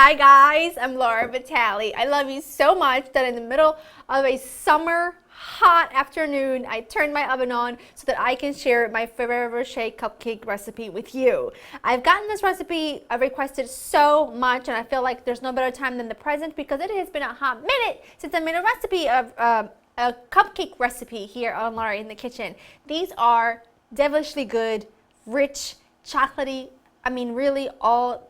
Hi guys, I'm Laura Vitale. I love you so much that in the middle of a summer hot afternoon, I turned my oven on so that I can share my Ferrero Rocher cupcake recipe with you. I've gotten this recipe requested so much, and I feel like there's no better time than the present because it has been a hot minute since I made a recipe of a cupcake recipe here on Laura in the Kitchen. These are devilishly good, rich, chocolatey, I mean really all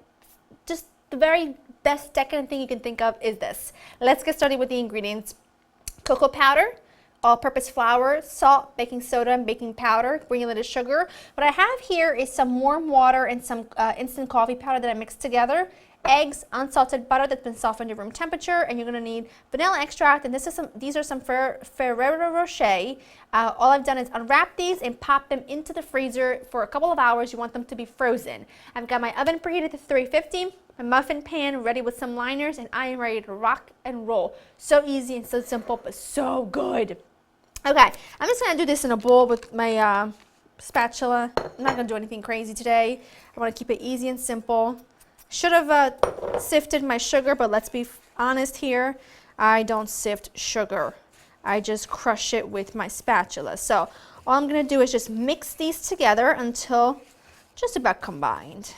just the very best decadent thing you can think of is this. Let's get started with the ingredients. Cocoa powder, all-purpose flour, salt, baking soda, and baking powder, granulated sugar. What I have here is some warm water and some instant coffee powder that I mixed together. Eggs, unsalted butter that's been softened to room temperature, and you're going to need vanilla extract, and these are some Ferrero Rocher. All I've done is unwrap these and pop them into the freezer for a couple of hours. You want them to be frozen. I've got my oven preheated to 350, my muffin pan ready with some liners, and I am ready to rock and roll. So easy and so simple, but so good. Okay, I'm just going to do this in a bowl with my spatula. I'm not going to do anything crazy today. I want to keep it easy and simple. Should have sifted my sugar, but let's be honest here. I don't sift sugar. I just crush it with my spatula. So all I'm going to do is just mix these together until just about combined.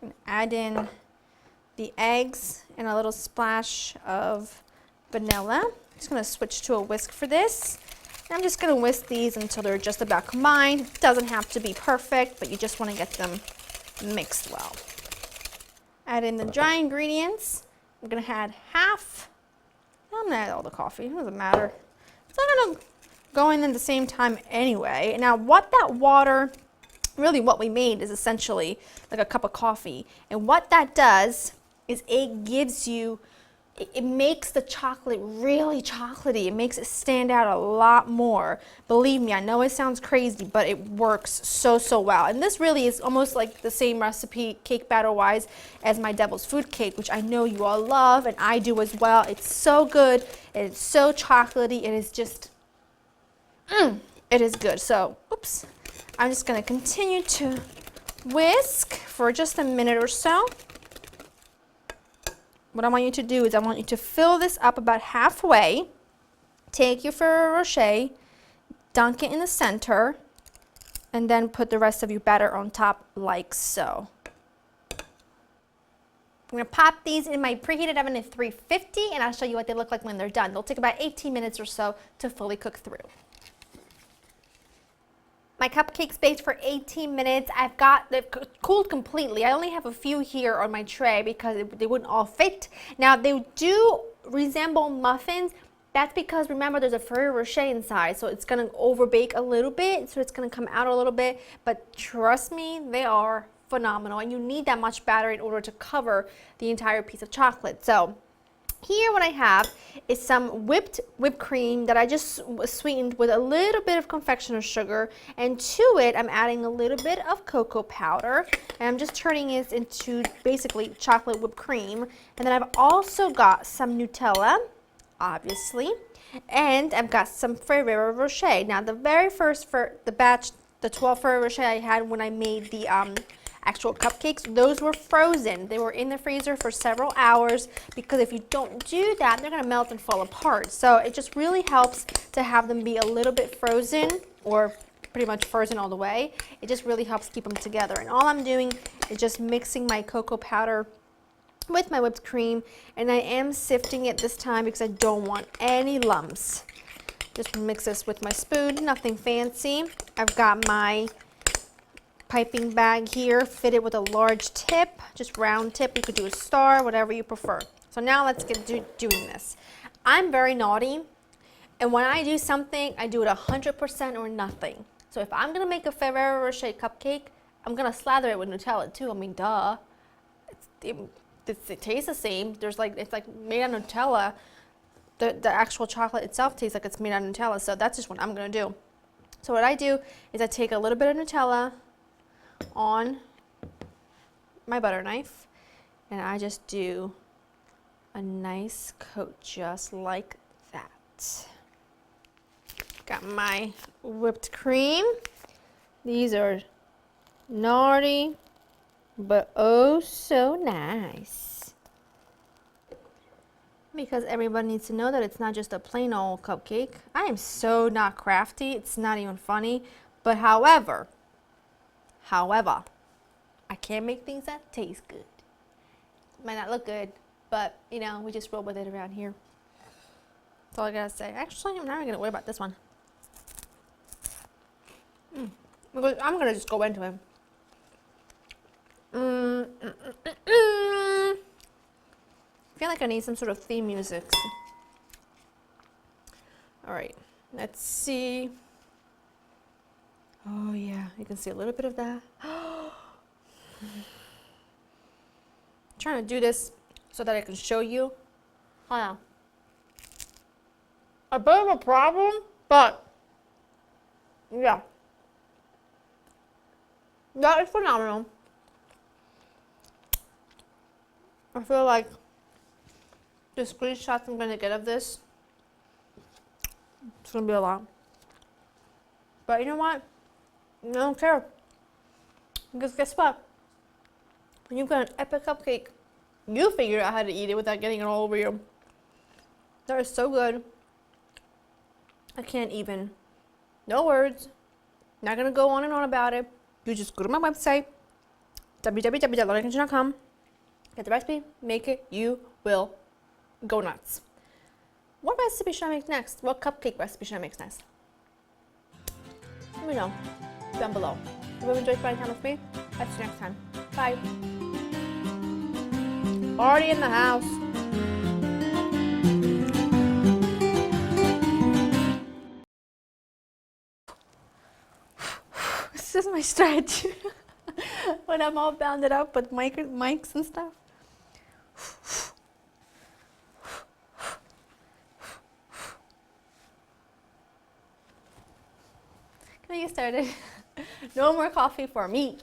I'm going to add in the eggs and a little splash of vanilla. I'm just going to switch to a whisk for this. And I'm just going to whisk these until they're just about combined. It doesn't have to be perfect, but you just want to get them mixed well. Add in the dry ingredients. I'm going to add half. I'm going to add all the coffee. It doesn't matter. It's not going to go in at the same time anyway. Now, what that water, really what we made is essentially like a cup of coffee. And what that does is it gives you, it makes the chocolate really chocolatey. It makes it stand out a lot more. Believe me, I know it sounds crazy, but it works so well. And this really is almost like the same recipe, cake batter wise, as my devil's food cake, which I know you all love and I do as well. It's so good and it's so chocolatey. It is just, it is good. So, oops, I'm just going to continue to whisk for just a minute or so. What I want you to do is I want you to fill this up about halfway. Take your Ferrero Rocher, dunk it in the center, and then put the rest of your batter on top like so. I'm going to pop these in my preheated oven at 350, and I'll show you what they look like when they're done. They'll take about 18 minutes or so to fully cook through. My cupcakes baked for 18 minutes. They've cooled completely. I only have a few here on my tray because they wouldn't all fit. Now they do resemble muffins. That's because remember there's a Ferrero Rocher inside, so it's gonna overbake a little bit, so it's gonna come out a little bit, but trust me, they are phenomenal, and you need that much batter in order to cover the entire piece of chocolate. So here what I have is some whipped cream that I just sweetened with a little bit of confectioner's sugar, and to it I'm adding a little bit of cocoa powder, and I'm just turning it into basically chocolate whipped cream. And then I've also got some Nutella, obviously, and I've got some Ferrero Rocher. Now the very first the batch, the 12 Ferrero Rocher I had when I made the actual cupcakes, those were frozen. They were in the freezer for several hours because if you don't do that, they're gonna melt and fall apart. So it just really helps to have them be a little bit frozen or pretty much frozen all the way. It just really helps keep them together. And all I'm doing is just mixing my cocoa powder with my whipped cream, and I am sifting it this time because I don't want any lumps. Just mix this with my spoon, nothing fancy. I've got my piping bag here fitted with a large tip, just round tip. You could do a star, whatever you prefer. So now let's get doing this. I'm very naughty, and when I do something, I do it 100% or nothing. So if I'm gonna make a Ferrero Rocher cupcake, I'm gonna slather it with Nutella too. I mean, duh. It tastes the same. It's like made on Nutella. The actual chocolate itself tastes like it's made on Nutella. So that's just what I'm gonna do. So what I do is I take a little bit of Nutella on my butter knife, and I just do a nice coat just like that. Got my whipped cream. These are naughty but oh so nice. Because everybody needs to know that it's not just a plain old cupcake. I am so not crafty, it's not even funny. But however, I can make things that taste good. Might not look good, but you know, we just roll with it around here. That's all I gotta say. Actually, I'm not even gonna worry about this one. Because I'm gonna just go into it. I feel like I need some sort of theme music. All right, let's see. Oh yeah, you can see a little bit of that. Trying to do this so that I can show you. Hold on. A bit of a problem, but yeah. That is phenomenal. I feel like the screenshots I'm gonna get of this, it's gonna be a lot. But you know what? I don't care. Because guess what? When you've got an epic cupcake, you figure out how to eat it without getting it all over you. That is so good. I can't even. No words. Not gonna go on and on about it. You just go to my website, www.loveandkitchen.com, get the recipe, make it, you will go nuts. What recipe should I make next? What cupcake recipe should I make next? Let me know down below. If you've enjoyed spending time with me, I'll see you next time. Bye. Already in the house. This is my stretch. When I'm all bounded up with mics and stuff. Can I get started? No more coffee for me.